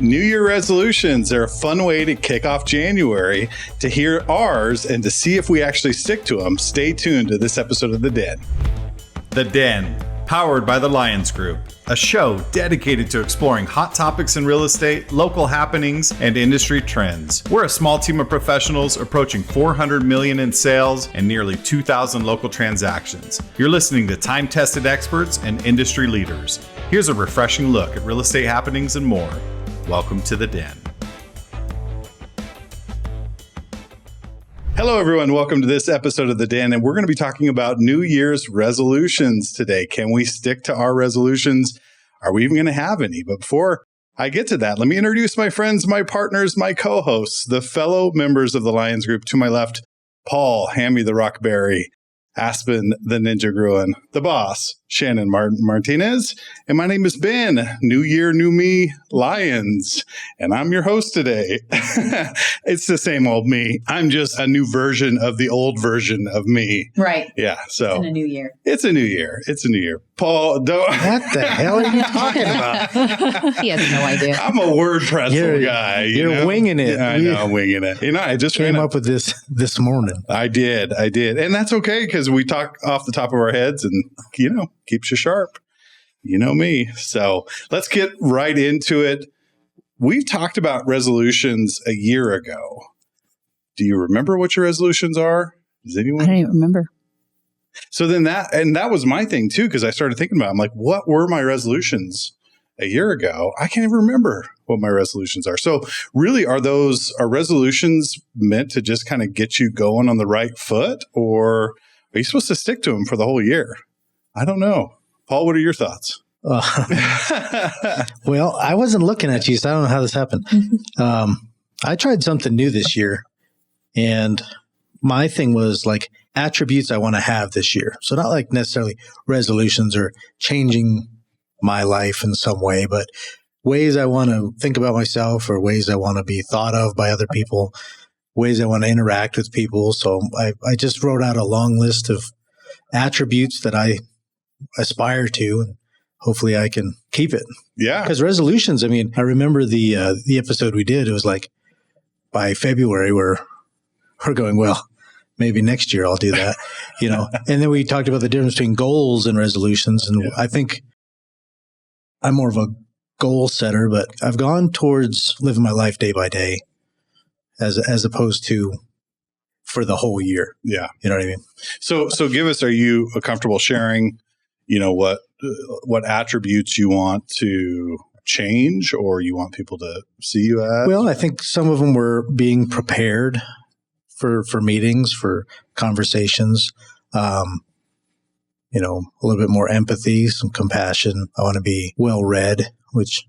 New Year resolutions are a fun way to kick off January. To hear ours and to see if we actually stick to them, stay tuned to this episode of The Den. The Den, powered by the Lyons Group, a show dedicated to exploring hot topics in real estate, local happenings, and industry trends. We're a small team of professionals approaching $400 million in sales and nearly 2,000 local transactions. You're listening to time-tested experts and industry leaders. Here's a refreshing look at real estate happenings and more. Welcome to The Den. Hello, everyone. Welcome to this episode of The Den, and we're going to be talking about New Year's resolutions today. Can we stick to our resolutions? Are we even going to have any? But before I get to that, let me introduce my friends, my partners, my co-hosts, the fellow members of the Lyons Group. To my left, Paul, Hammy the Rockberry, Aspen the Ninja Groen, the boss, Shannon Martinez, and my name is Ben, New Year, New Me, Lyons, and I'm your host today. It's the same old me. I'm just a new version of the old version of me. Right. Yeah. So it's a new year. It's a new year. It's a new year. Paul, don't. What the hell are you talking about? He has no idea. I'm a word pretzel guy. You're winging it. Yeah, I know, I'm winging it. You know, I just came up with this morning. I did. And that's okay because we talk off the top of our heads and, you know, keeps you sharp. You know me. So let's get right into it. We talked about resolutions a year ago. Do you remember what your resolutions are? Does anyone? I don't even remember. So then that was my thing too, because I started thinking about it. I'm like, what were my resolutions a year ago? I can't even remember what my resolutions are. So really, are resolutions meant to just kind of get you going on the right foot, or are you supposed to stick to them for the whole year? I don't know. Paul, what are your thoughts? Well, I wasn't looking at you, so I don't know how this happened. I tried something new this year, and my thing was like attributes I want to have this year. So not like necessarily resolutions or changing my life in some way, but ways I want to think about myself or ways I want to be thought of by other people, ways I want to interact with people. So I just wrote out a long list of attributes that I aspire to, and hopefully I can keep it. Yeah. Because resolutions, I mean, I remember the episode we did, it was like by February we're going, well, maybe next year I'll do that, you know. And then we talked about the difference between goals and resolutions. And I think I'm more of a goal setter, but I've gone towards living my life day by day as opposed to for the whole year. Yeah. You know what I mean? So give us, are you comfortable sharing, you know, what attributes you want to change or you want people to see you as? Well, I think some of them were being prepared for meetings, for conversations, you know, a little bit more empathy, some compassion. I want to be well-read, which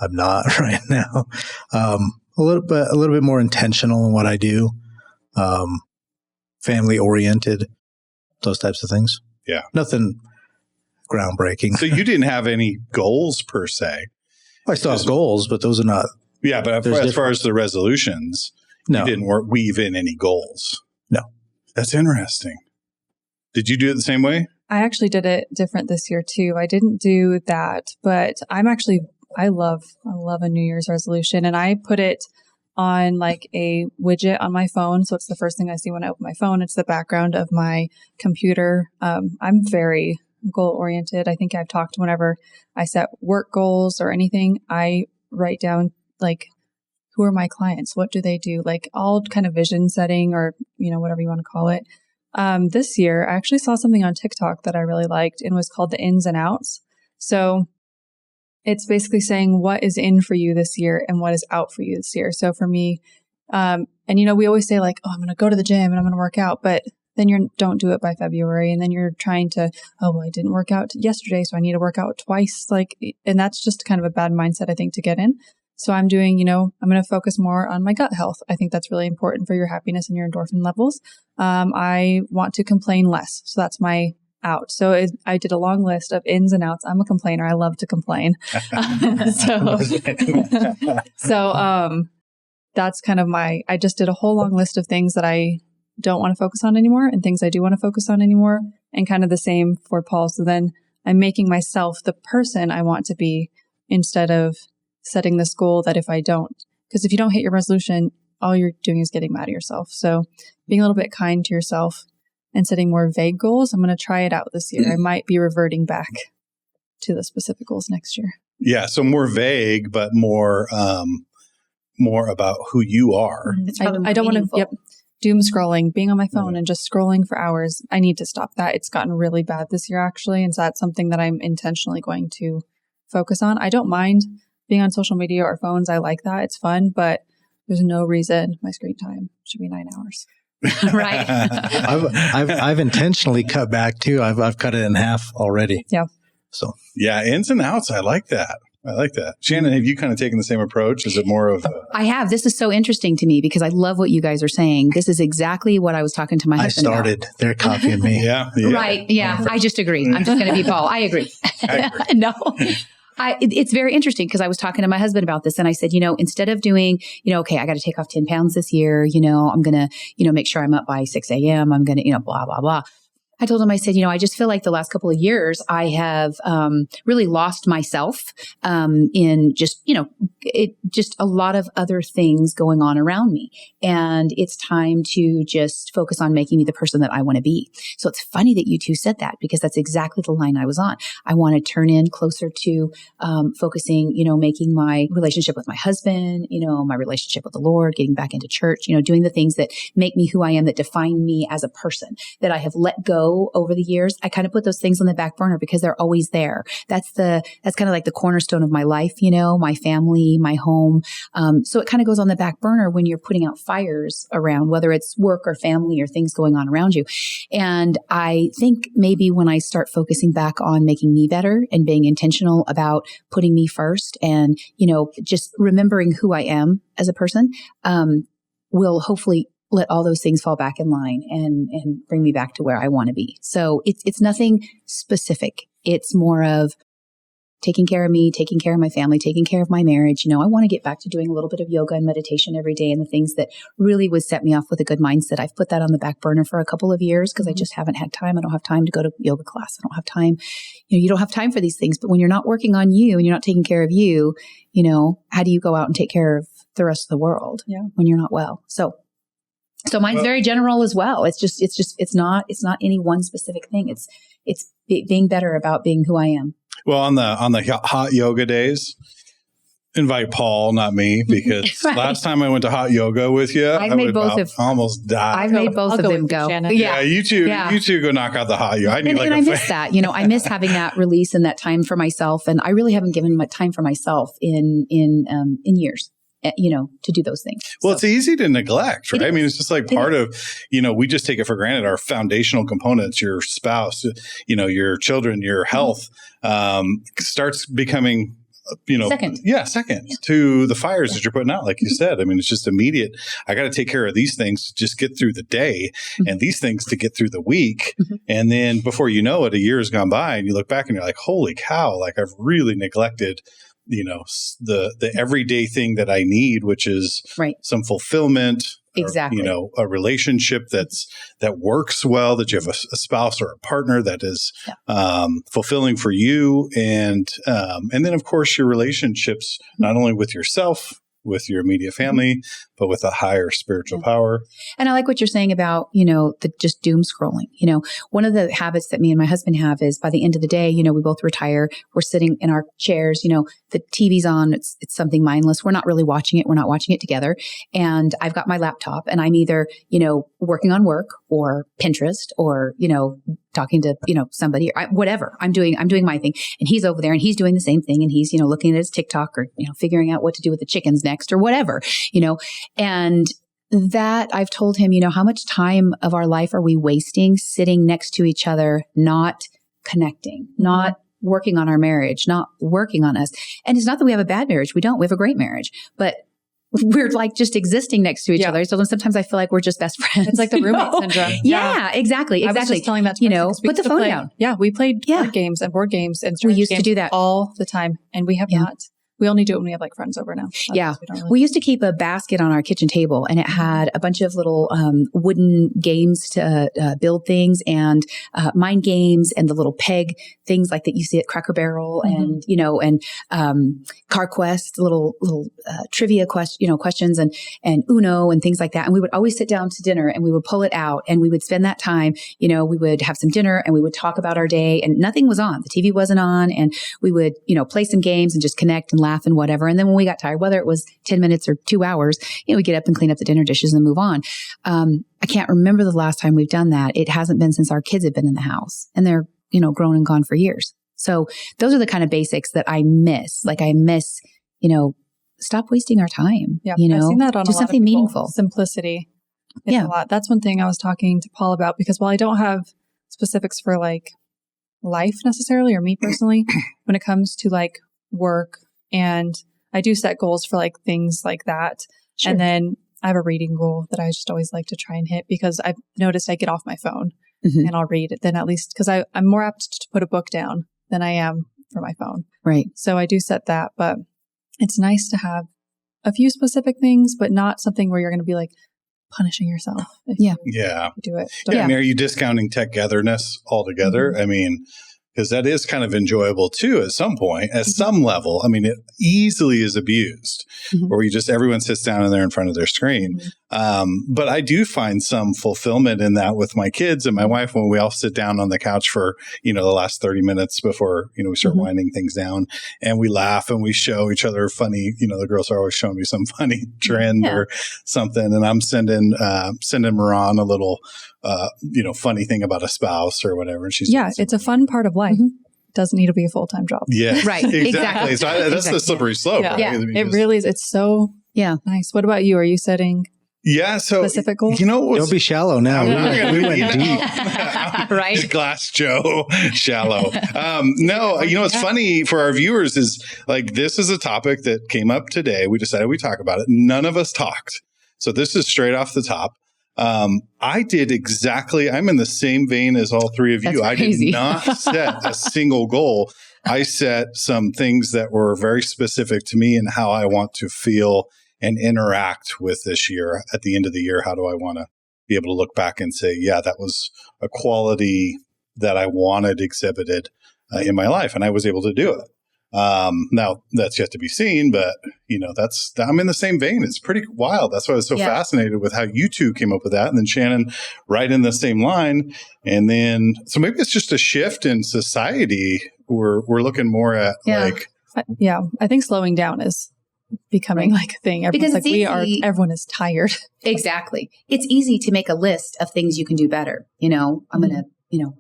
I'm not right now. A little bit more intentional in what I do, family-oriented, those types of things. Yeah. Nothing groundbreaking. So you didn't have any goals per se. I still have goals, but those are not. Yeah, but as far as the resolutions, no. You didn't weave in any goals. No. That's interesting. Did you do it the same way? I actually did it different this year too. I didn't do that, but I love a New Year's resolution, and I put it on like a widget on my phone. So it's the first thing I see when I open my phone. It's the background of my computer. I'm very goal oriented. I think I've talked whenever I set work goals or anything, I write down like, who are my clients? What do they do? Like all kind of vision setting or, you know, whatever you want to call it. This year, I actually saw something on TikTok that I really liked and was called the ins and outs. So it's basically saying what is in for you this year and what is out for you this year. So for me, and you know, we always say like, oh, I'm going to go to the gym and I'm going to work out, but then you don't do it by February. And then you're trying to, oh, well, I didn't work out yesterday, so I need to work out twice. Like, and that's just kind of a bad mindset, I think, to get in. So I'm doing, you know, I'm going to focus more on my gut health. I think that's really important for your happiness and your endorphin levels. I want to complain less. So that's my out. So I did a long list of ins and outs. I'm a complainer. I love to complain. So that's kind of I just did a whole long list of things that I don't want to focus on anymore and things I do want to focus on anymore, and kind of the same for Paul. So then I'm making myself the person I want to be instead of setting this goal that if I don't, because if you don't hit your resolution, all you're doing is getting mad at yourself. So being a little bit kind to yourself and setting more vague goals, I'm going to try it out this year. I might be reverting back to the specific goals next year. Yeah. So more vague, but more about who you are. I don't want to, doom scrolling, being on my phone and just scrolling for hours. I need to stop that. It's gotten really bad this year, actually. And so that's something that I'm intentionally going to focus on. I don't mind being on social media or phones. I like that. It's fun, but there's no reason my screen time should be 9 hours. Right. I've intentionally cut back too. I've cut it in half already. Yeah. So yeah, ins and outs. I like that. Shannon, have you kind of taken the same approach? Is it more of I have. This is so interesting to me because I love what you guys are saying. This is exactly what I was talking to my husband about. They're copying me. Yeah. Right. Yeah. I just agree. I'm just going to be Paul. I agree. No. It's very interesting because I was talking to my husband about this and I said, instead of doing, okay, I got to take off 10 pounds this year, I'm going to, make sure I'm up by 6 a.m. I'm going to, blah, blah, blah. I told him, I said, I just feel like the last couple of years I have really lost myself in just, just a lot of other things going on around me. And it's time to just focus on making me the person that I want to be. So it's funny that you two said that because that's exactly the line I was on. I want to turn in closer to focusing, making my relationship with my husband, my relationship with the Lord, getting back into church, doing the things that make me who I am, that define me as a person, that I have let go over the years. I kind of put those things on the back burner because they're always there. That's kind of like the cornerstone of my life, my family, my home. So it kind of goes on the back burner when you're putting out fires around, whether it's work or family or things going on around you. And I think maybe when I start focusing back on making me better and being intentional about putting me first and, just remembering who I am as a person, will hopefully let all those things fall back in line and bring me back to where I want to be. So it's nothing specific. It's more of taking care of me, taking care of my family, taking care of my marriage. I want to get back to doing a little bit of yoga and meditation every day and the things that really would set me off with a good mindset. I've put that on the back burner for a couple of years because I just haven't had time. I don't have time to go to yoga class. I don't have time. You don't have time for these things. But when you're not working on you and you're not taking care of you, how do you go out and take care of the rest of the world when you're not well? So mine's very general as well. It's not any one specific thing. It's being better about being who I am. Well, on the hot yoga days, invite Paul, not me, because Right. last time I went to hot yoga with you, I've made both of almost died. I've made both I'll of go them with you, go. Shannon. Yeah, you two go knock out the hot yoga. I need And I miss that. I miss having that release and that time for myself. And I really haven't given my time for myself in years. To do those things. Well, it's easy to neglect, right? I mean, it's just like part is. of, we just take it for granted. Our foundational components, your spouse, your children, your health, starts becoming, Second. Second to the fires that you're putting out. Like you said, I mean, it's just immediate. I got to take care of these things to just get through the day and these things to get through the week. And then before you know it, a year has gone by and you look back and you're like, holy cow, like I've really neglected the everyday thing that I need, which is some fulfillment, Exactly. Or, a relationship that works well, that you have a spouse or a partner that is fulfilling for you. And then of course your relationships, not only with yourself, with your immediate family, but with a higher spiritual power. And I like what you're saying about, the just doom scrolling. One of the habits that me and my husband have is by the end of the day, we both retire. We're sitting in our chairs, the TV's on. It's something mindless. We're not really watching it. We're not watching it together. And I've got my laptop and I'm either, working on work or Pinterest or, talking to, somebody or whatever. I'm doing my thing. And he's over there and he's doing the same thing. And he's, looking at his TikTok or, figuring out what to do with the chickens next or whatever, and that I've told him, how much time of our life are we wasting sitting next to each other, not connecting, not working on our marriage, not working on us. And it's not that we have a bad marriage. We don't. We have a great marriage, but we're like just existing next to each other. So sometimes I feel like we're just best friends. It's like the roommate syndrome. Yeah, exactly. I was just telling that to put the phone down. Yeah, we played board games and we used to do that all the time, and we have not We only do it when we have like friends over now. Yeah. We don't really We used to keep a basket on our kitchen table, and it had a bunch of little wooden games to build things, and mind games, and the little peg things like that you see at Cracker Barrel, and Car Quest, little trivia questions, and Uno and things like that. And we would always sit down to dinner, and we would pull it out, and we would spend that time. We would have some dinner, and we would talk about our day, and nothing was on. The TV wasn't on, and we would play some games and just connect and laugh and whatever. And then when we got tired, whether it was 10 minutes or 2 hours, we get up and clean up the dinner dishes and move on. I can't remember the last time we've done that. It hasn't been since our kids have been in the house, and they're, grown and gone for years. So those are the kind of basics that I miss. Like I miss, stop wasting our time. Yeah. I've seen that on do a lot something of people. meaningful. Simplicity. It's a lot. That's one thing I was talking to Paul about, because while I don't have specifics for like life necessarily, or me personally, when it comes to like work, and I do set goals for like things like that. Sure. And then I have a reading goal that I just always like to try and hit, because I've noticed I get off my phone and I'll read it. Then at least, because I'm more apt to put a book down than I am for my phone. Right. So I do set that, but it's nice to have a few specific things, but not something where you're going to be like punishing yourself. If you do it. I mean, are you discounting togetherness altogether? I mean, because that is kind of enjoyable too at some point, at some level. I mean, it easily is abused, where everyone sits down and they're in front of their screen. But I do find some fulfillment in that with my kids and my wife, when we all sit down on the couch for, the last 30 minutes before, we start winding things down, and we laugh and we show each other funny, the girls are always showing me some funny trend or something. And I'm sending Moran a little, funny thing about a spouse or whatever. And she's it's a fun part of life. Doesn't need to be a full-time job. Yeah, right. Exactly. So that's the slippery slope. Yeah. Right? Yeah. It really is. It's so nice. What about you? Are you setting specific goals? Don't be shallow now. We went deep. Right. Glass Joe, shallow. No, it's funny for our viewers is like, this is a topic that came up today. We decided we'd talk about it. None of us talked. So this is straight off the top. I did exactly, I'm in the same vein as all three of you. I did not set a single goal. I set some things that were very specific to me and how I want to feel and interact with this year. At the end of the year, how do I want to be able to look back and say, yeah, that was a quality that I wanted exhibited in my life, and I was able to do it. Now that's yet to be seen, but I'm in the same vein. It's pretty wild. That's why I was so fascinated with how you two came up with that. And then Shannon, right in the same line. And then, so maybe it's just a shift in society. We're looking more at I think slowing down is becoming like a thing. Everyone's like, everyone is tired. Exactly. It's easy to make a list of things you can do better. I'm going to,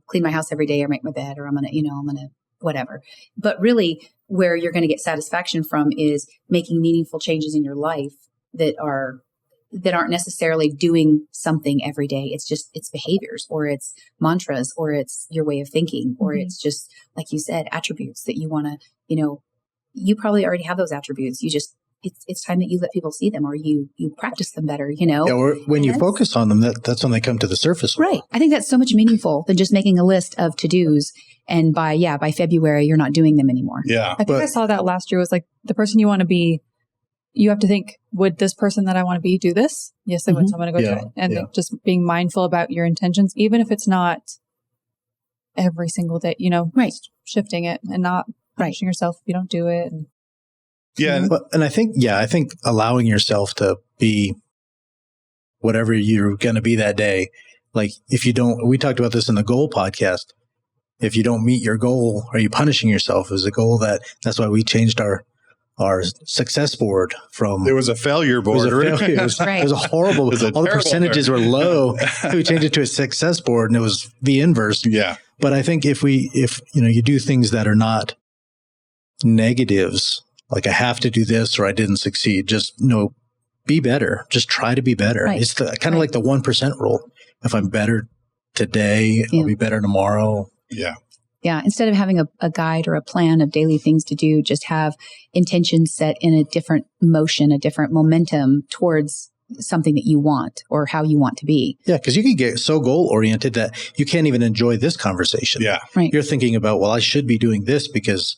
clean my house every day, or make my bed, or I'm going to, whatever. But really, where you're going to get satisfaction from is making meaningful changes in your life that aren't necessarily doing something every day. It's behaviors, or it's mantras, or it's your way of thinking, or it's just, like you said, attributes that you want to, you probably already have those attributes. You just, it's time that you let people see them, or you practice them better, Yeah, or when you focus on them, that's when they come to the surface. Right. I think that's so much meaningful than just making a list of to-dos. And by February, you're not doing them anymore. Yeah. I think I saw that last year was like, the person you want to be, you have to think, would this person that I want to be do this? Yes, they would. So I'm going to go do it. And just being mindful about your intentions, even if it's not every single day, just shifting it and not punishing yourself if you don't do it. And I think allowing yourself to be whatever you're going to be that day. Like if you don't, we talked about this in the goal podcast. If you don't meet your goal, are you punishing yourself? Is a goal that's why we changed our success board from. There was a failure board. It was a horrible. All the percentages were low. We changed it to a success board, and it was the inverse. Yeah. But I think if you do things that are not negatives, like I have to do this or I didn't succeed, just be better. Just try to be better. Right. It's kind of like the 1% rule. If I'm better today, I'll be better tomorrow. Yeah. Yeah. Instead of having a guide or a plan of daily things to do, just have intentions set in a different motion, a different momentum towards something that you want or how you want to be. Yeah. Because you can get so goal oriented that you can't even enjoy this conversation. Yeah. Right. You're thinking about, well, I should be doing this because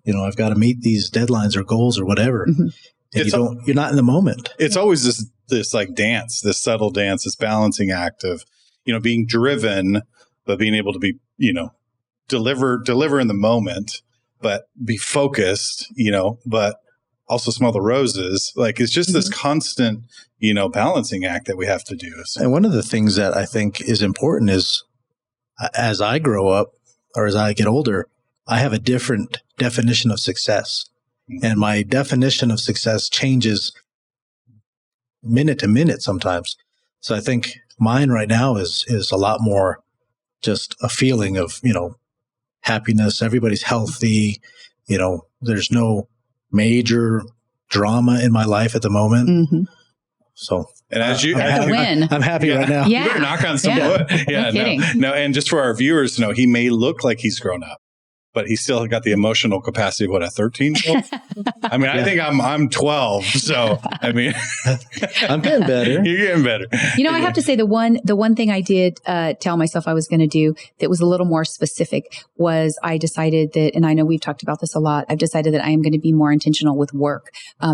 I've got to meet these deadlines or goals or whatever. Mm-hmm. And you're not in the moment. It's always this like dance, this subtle dance, this balancing act of, being driven, but being able to be, deliver in the moment, but be focused, but also smell the roses. Like it's just this constant, balancing act that we have to do. So. And one of the things that I think is important is as I grow up or as I get older, I have a different definition of success. And my definition of success changes minute to minute sometimes. So I think mine right now is a lot more just a feeling of, happiness. Everybody's healthy. There's no major drama in my life at the moment. Mm-hmm. So, and as I'm happy right now. Yeah. You better knock on some wood. Yeah, no kidding. No, and just for our viewers to know, he may look like he's grown up, but he's still got the emotional capacity of a 13-year-old. I mean, I think I'm 12. So, I mean, I'm getting better. You're getting better. I have to say the one thing I did tell myself I was going to do that was a little more specific was I decided that, and I know we've talked about this a lot, I've decided that I am going to be more intentional with work,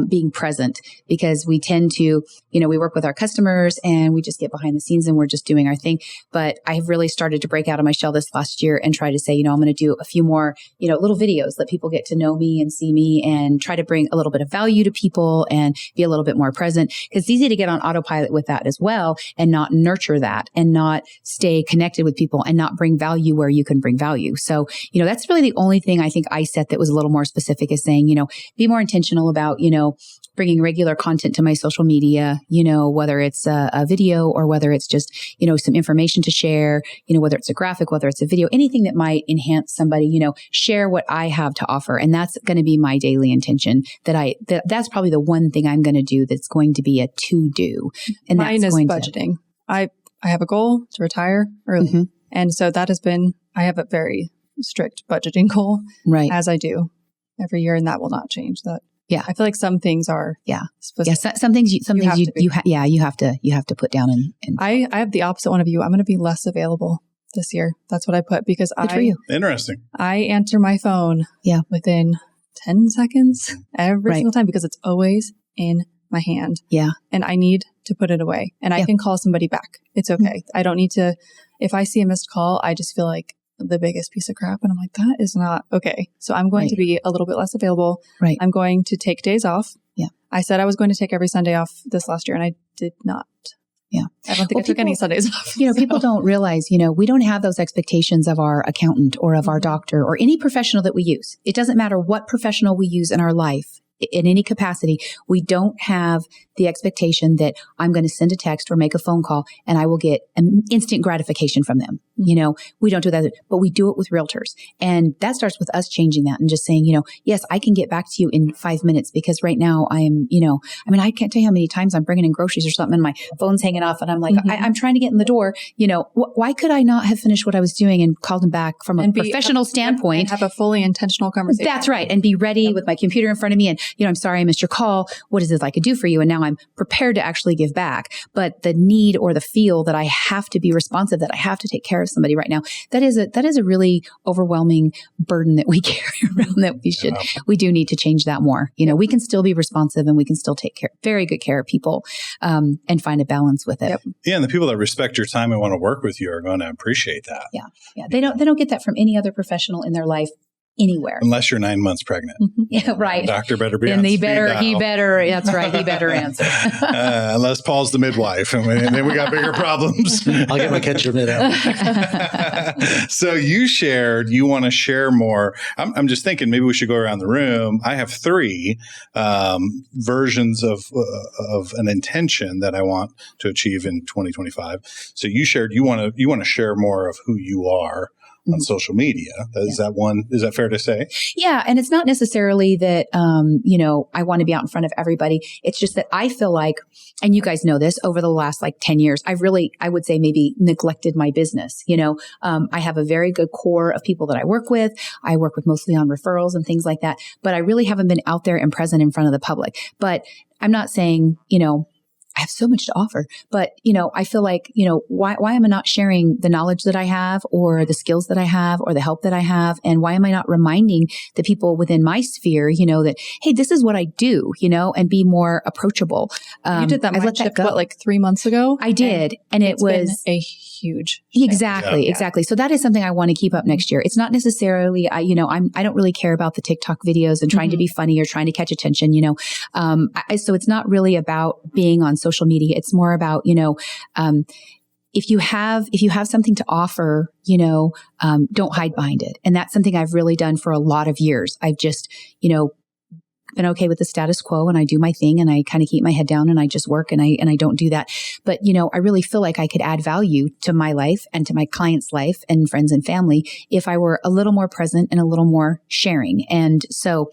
being present, because we tend to, we work with our customers and we just get behind the scenes and we're just doing our thing. But I've really started to break out of my shell this last year and try to say, I'm going to do a few more, little videos, let people get to know me and see me and try to bring a little bit of value to people and be a little bit more present. Because it's easy to get on autopilot with that as well and not nurture that and not stay connected with people and not bring value where you can bring value. So, that's really the only thing I think I set that was a little more specific is saying, be more intentional about, bringing regular content to my social media, whether it's a video or whether it's just, some information to share, whether it's a graphic, whether it's a video, anything that might enhance somebody, share what I have to offer. And that's going to be my daily intention that's probably the one thing I'm going to do that's going to be a to-do. And mine is budgeting. I have a goal to retire early. Mm-hmm. And so I have a very strict budgeting goal, right? As I do every year, and that will not change that. Yeah. I feel like some things are specific. Yeah. Some things you have to put down and I have the opposite one of you. I'm going to be less available this year. That's what I put because Good for you. Interesting. I answer my phone within 10 seconds every single time because it's always in my hand. Yeah. And I need to put it away and I can call somebody back. It's okay. Mm-hmm. I don't need to, if I see a missed call, I just feel like the biggest piece of crap. And I'm like, that is not okay. So I'm going to be a little bit less available. Right. I'm going to take days off. Yeah. I said I was going to take every Sunday off this last year and I did not. Yeah. I don't think I took any Sundays off. People don't realize, we don't have those expectations of our accountant or of our doctor or any professional that we use. It doesn't matter what professional we use in our life. In any capacity, we don't have the expectation that I'm going to send a text or make a phone call and I will get an instant gratification from them. We don't do that, but we do it with realtors. And that starts with us changing that and just saying, yes, I can get back to you in 5 minutes because right now I'm, I can't tell you how many times I'm bringing in groceries or something and my phone's hanging off and I'm like, I'm trying to get in the door. Why could I not have finished what I was doing and called them back from a professional standpoint? And have a fully intentional conversation. That's right. And be ready with my computer in front of me and, I'm sorry I missed your call. What is it I could do for you? And now I'm prepared to actually give back. But the need or the feel that I have to be responsive, that I have to take care of somebody right now, that is a really overwhelming burden that we carry around that we do need to change that more. We can still be responsive and we can still take very good care of people and find a balance with it. Yep. Yeah. And the people that respect your time and want to work with you are going to appreciate that. Yeah. Yeah. They don't get that from any other professional in their life. Anywhere. Unless you're 9 months pregnant. Mm-hmm. Yeah, right. The doctor better be and on he speed better, dial. he better answer. Unless Paul's the midwife. And then we got bigger problems. I'll get my catcher mitt out. So you shared, you want to share more. I'm just thinking maybe we should go around the room. I have 3 versions of an intention that I want to achieve in 2025. So you shared, you want to share more of who you are on social media. Is that fair to say? Yeah. And it's not necessarily that, I want to be out in front of everybody. It's just that I feel like, and you guys know this, over the last 10 years, I would say maybe neglected my business. I have a very good core of people that I work with. I work with mostly on referrals and things like that, but I really haven't been out there and present in front of the public. But I'm not saying, I have so much to offer, but I feel like, why am I not sharing the knowledge that I have or the skills that I have or the help that I have? And why am I not reminding the people within my sphere, that, hey, this is what I do, and be more approachable. You did that mind shift, like 3 months ago? I did. And it was a huge shift. Exactly. So that is something I want to keep up next year. It's not necessarily, I don't really care about the TikTok videos and trying to be funny or trying to catch attention, so it's not really about being on social media. It's more about, if you have something to offer, don't hide behind it. And that's something I've really done for a lot of years. I've just, been okay with the status quo, and I do my thing, and I kind of keep my head down, and I just work, and I don't do that. But, I really feel like I could add value to my life and to my client's life and friends and family if I were a little more present and a little more sharing. And so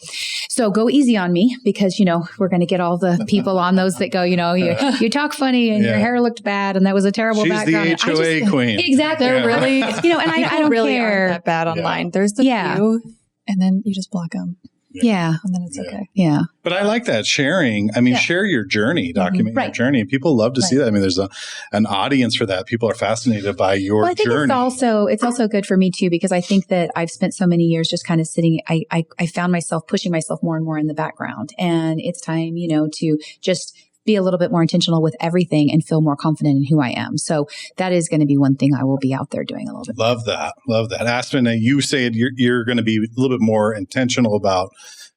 go easy on me, because, we're going to get all the people on those that go, you talk funny and your hair looked bad and that was a terrible background. She's the HOA queen. Exactly. They're really, and I don't really care. aren't that bad online. There's the few, and then you just block them. Yeah. And then it's okay. Yeah. But I like that sharing. I mean, share your journey, document your journey. People love to see that. I mean, there's an audience for that. People are fascinated by your I think journey. It's also good for me too, because I think that I've spent so many years just kind of sitting. I found myself pushing myself more and more in the background, and it's time, to just be a little bit more intentional with everything and feel more confident in who I am. So that is going to be one thing I will be out there doing a little bit. Love that. Aspen, you said you're going to be a little bit more intentional about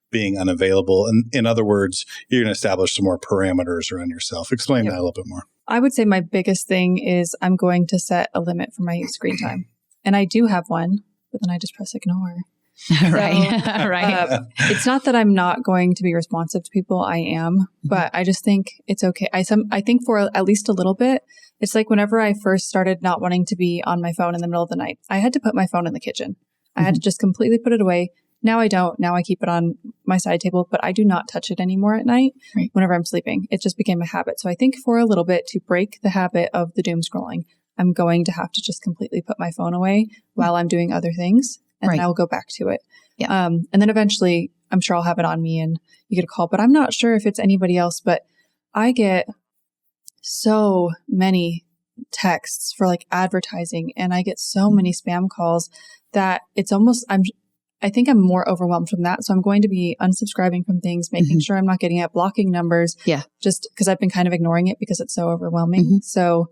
being unavailable. And in other words, you're going to establish some more parameters around yourself. Explain that a little bit more. I would say my biggest thing is I'm going to set a limit for my screen time. And I do have one, but then I just press ignore. Right. It's not that I'm not going to be responsive to people. I am, but I just think it's okay. I think for at least a little bit, it's like whenever I first started not wanting to be on my phone in the middle of the night, I had to put my phone in the kitchen. I had to just completely put it away. Now I don't. Now I keep it on my side table, but I do not touch it anymore at night whenever I'm sleeping. It just became a habit. So I think for a little bit, to break the habit of the doom scrolling, I'm going to have to just completely put my phone away while I'm doing other things. And then I'll go back to it. Yeah. And then eventually, I'm sure I'll have it on me and you get a call. But I'm not sure if it's anybody else. But I get so many texts for like advertising, and I get so many spam calls that it's almost, I think I'm more overwhelmed from that. So I'm going to be unsubscribing from things, making sure I'm not getting it, blocking numbers. Yeah. Just because I've been kind of ignoring it because it's so overwhelming. So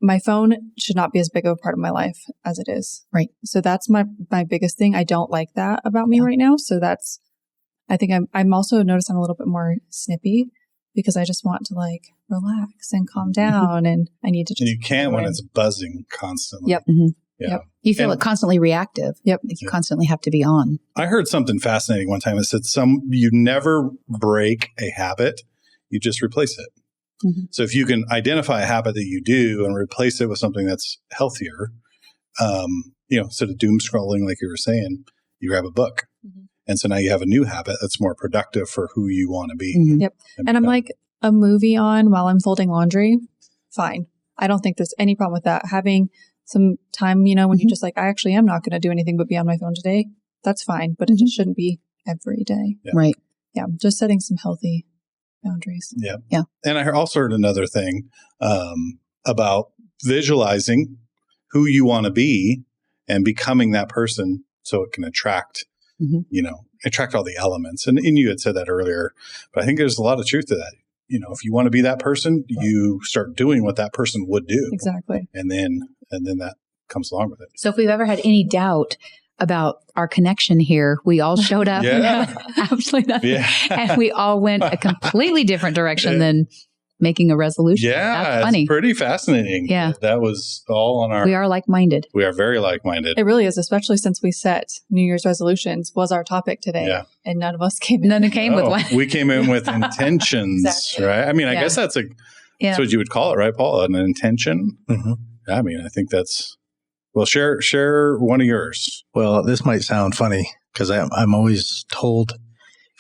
my phone should not be as big of a part of my life as it is. Right. So that's my biggest thing. I don't like that about me right now. So I think I'm also noticed I'm a little bit more snippy because I just want to like relax and calm down, and I need to just. And you can't when it's buzzing constantly. Yep. Yeah. Yep. You feel it constantly reactive. Yep. Like you constantly have to be on. I heard something fascinating one time. It said you never break a habit, you just replace it. So if you can identify a habit that you do and replace it with something that's healthier, instead of doom scrolling, like you were saying, you grab a book. And so now you have a new habit that's more productive for who you want to be. Yep. And I'm like, a movie on while I'm folding laundry, fine. I don't think there's any problem with that. Having some time, when you just like, I actually am not going to do anything but be on my phone today, that's fine. But it just shouldn't be every day. Yeah. Right. Yeah. Just setting some healthy boundaries. Yeah. Yeah. And I also heard another thing about visualizing who you want to be and becoming that person so it can attract, attract all the elements. And you had said that earlier, but I think there's a lot of truth to that. If you want to be that person, you start doing what that person would do. Exactly. And then that comes along with it. So if we've ever had any doubt about our connection here, we all showed up. Absolutely nothing. Yeah. And we all went a completely different direction than making a resolution. Yeah. That's funny. It's pretty fascinating. Yeah. That was all on our... We are like-minded. We are very like-minded. It really is, especially since we set New Year's resolutions was our topic today. Yeah. And none of us came in. None came with one. We came in with intentions, exactly. Right? I mean, I guess that's what you would call it, right, Paul? An intention? I mean, I think that's... Well, share one of yours. Well, this might sound funny because I'm always told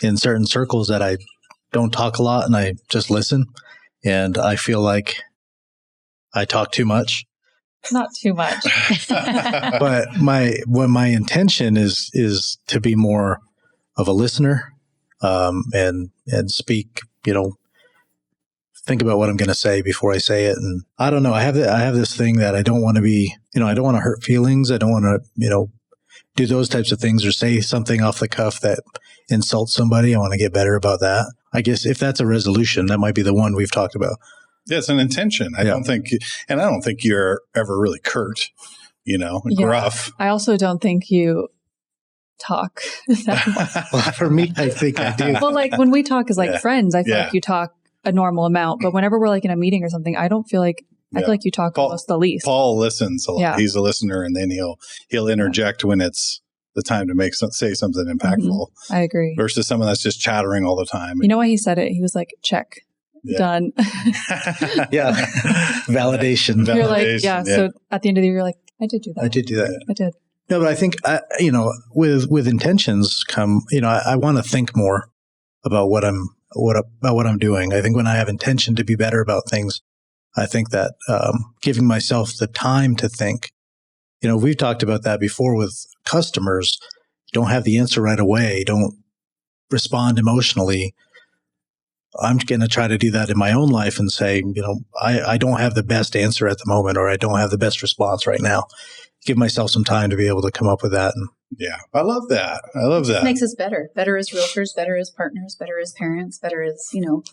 in certain circles that I don't talk a lot and I just listen. And I feel like I talk too much. Not too much. But my intention is to be more of a listener and speak, think about what I'm going to say before I say it. And I don't know. I have this thing that I don't want to be, I don't want to hurt feelings. I don't want to, do those types of things or say something off the cuff that insults somebody. I want to get better about that. I guess if that's a resolution, that might be the one we've talked about. Yeah, it's an intention. I don't think you're ever really curt, gruff. I also don't think you talk that much. Well, for me, I think I do. Well, like when we talk as friends, I feel like you talk a normal amount, but whenever we're like in a meeting or something, I don't feel like I feel like you talk almost the least. Paul listens a lot. Yeah. He's a listener, and then he'll interject when it's the time to say something impactful. Mm-hmm. I agree. Versus someone that's just chattering all the time. You know why he said it? He was like, check. Yeah. Done. Yeah. Validation. You're like, so at the end of the year, you're like, I did do that. I did do that. I did. No, but I think, with intentions come, I want to think more about what I'm doing. I think when I have intention to be better about things, I think that giving myself the time to think, we've talked about that before with customers. Don't have the answer right away. Don't respond emotionally. I'm going to try to do that in my own life and say, I don't have the best answer at the moment, or I don't have the best response right now. Give myself some time to be able to come up with that. And yeah, I love that. It makes us better as realtors, better as partners, better as parents, better as,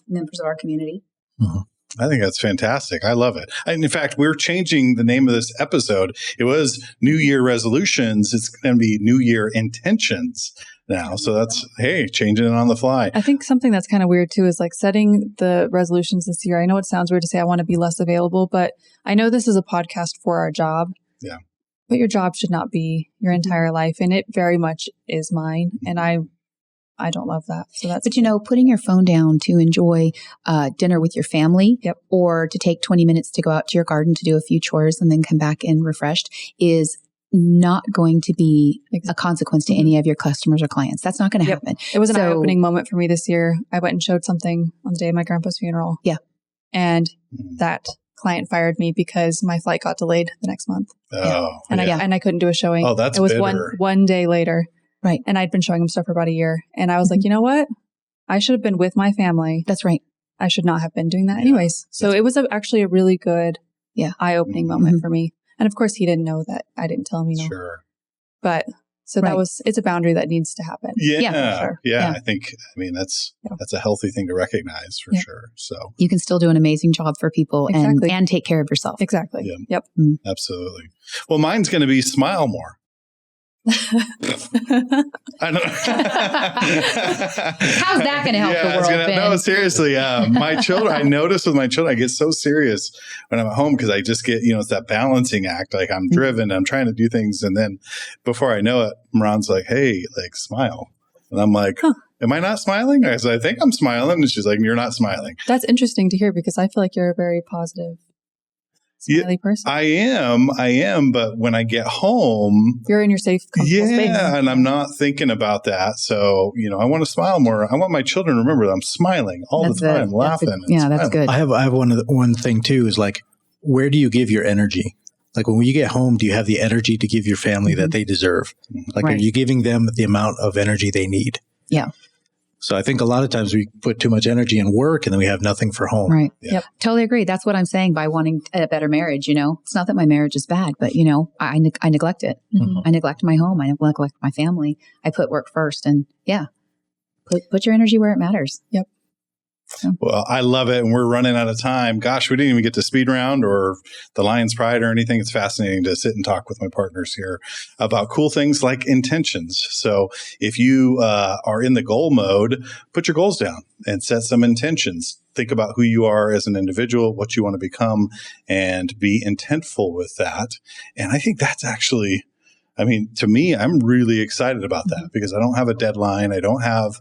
members of our community. Mm-hmm. I think that's fantastic. I love it. And in fact, we're changing the name of this episode. It was New Year Resolutions. It's going to be New Year Intentions now. So that's, changing it on the fly. I think something that's kind of weird too is like setting the resolutions this year. I know it sounds weird to say I want to be less available, but I know this is a podcast for our job. Yeah. But your job should not be your entire life. And it very much is mine. And I don't love that. So that's. But putting your phone down to enjoy dinner with your family, or to take 20 minutes to go out to your garden to do a few chores and then come back in refreshed is not going to be a consequence to any of your customers or clients. That's not going to happen. It was an eye-opening moment for me this year. I went and showed something on the day of my grandpa's funeral. Yeah. And that client fired me because my flight got delayed the next month. Oh, and I couldn't do a showing. Oh, that's it was bitter. one day later. Right. And I'd been showing him stuff for about a year. And I was like, you know what? I should have been with my family. That's right. I should not have been doing that anyways. So it was actually a really good, eye-opening moment for me. And of course, he didn't know that. I didn't tell him, Sure. But so it's a boundary that needs to happen. Yeah. For sure. Yeah. That's a healthy thing to recognize for sure. So you can still do an amazing job for people and take care of yourself. Exactly. Yeah. Yep. Absolutely. Well, mine's going to be smile more. I don't How's that going to help the world, Ben? No, seriously. My children, I notice with my children, I get so serious when I'm at home because I just get, it's that balancing act. Like I'm driven, I'm trying to do things. And then before I know it, Ron's like, hey, smile. And I'm like, am I not smiling? I said, I think I'm smiling. And she's like, you're not smiling. That's interesting to hear because I feel like you're a very positive, smiley person. I am. But when I get home, you're in your safe, comfortable space. And I'm not thinking about that. So, I want to smile more. I want my children to remember that I'm smiling all the time, laughing. That's good. I have one thing too is where do you give your energy? Like when you get home, do you have the energy to give your family that they deserve? Are you giving them the amount of energy they need? Yeah. So I think a lot of times we put too much energy in work and then we have nothing for home. Right. Yeah. Yep. Totally agree. That's what I'm saying by wanting a better marriage. It's not that my marriage is bad, but I neglect it. Mm-hmm. I neglect my home. I neglect my family. I put work first, and put your energy where it matters. Yep. Well, I love it. And we're running out of time. Gosh, we didn't even get to speed round or the Lyons Pride or anything. It's fascinating to sit and talk with my partners here about cool things like intentions. So if you are in the goal mode, put your goals down and set some intentions. Think about who you are as an individual, what you want to become, and be intentful with that. And I think that's actually, to me, I'm really excited about that because I don't have a deadline. I don't have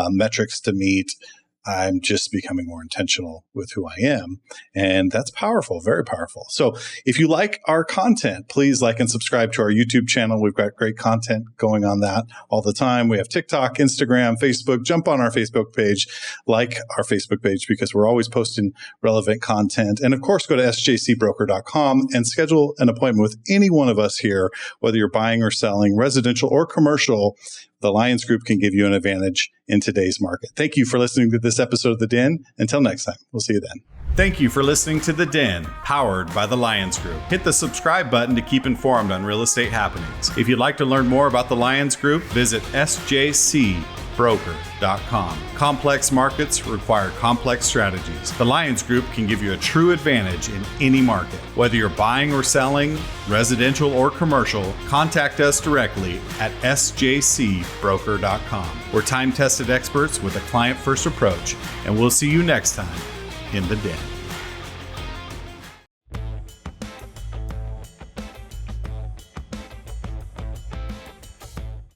metrics to meet. I'm just becoming more intentional with who I am. And that's powerful, very powerful. So if you like our content, please like and subscribe to our YouTube channel. We've got great content going on that all the time. We have TikTok, Instagram, Facebook. Jump on our Facebook page, like our Facebook page, because we're always posting relevant content. And of course, go to sjcbroker.com and schedule an appointment with any one of us here, whether you're buying or selling, residential or commercial. the Lyons Group can give you an advantage in today's market. Thank you for listening to this episode of The Den. Until next time, we'll see you then. Thank you for listening to The Den, powered by the Lyons Group. Hit the subscribe button to keep informed on real estate happenings. If you'd like to learn more about the Lyons Group, visit sjcbroker.com. Complex markets require complex strategies. The Lyons Group can give you a true advantage in any market. Whether you're buying or selling, residential or commercial, contact us directly at sjcbroker.com. We're time-tested experts with a client-first approach, and we'll see you next time in The Den.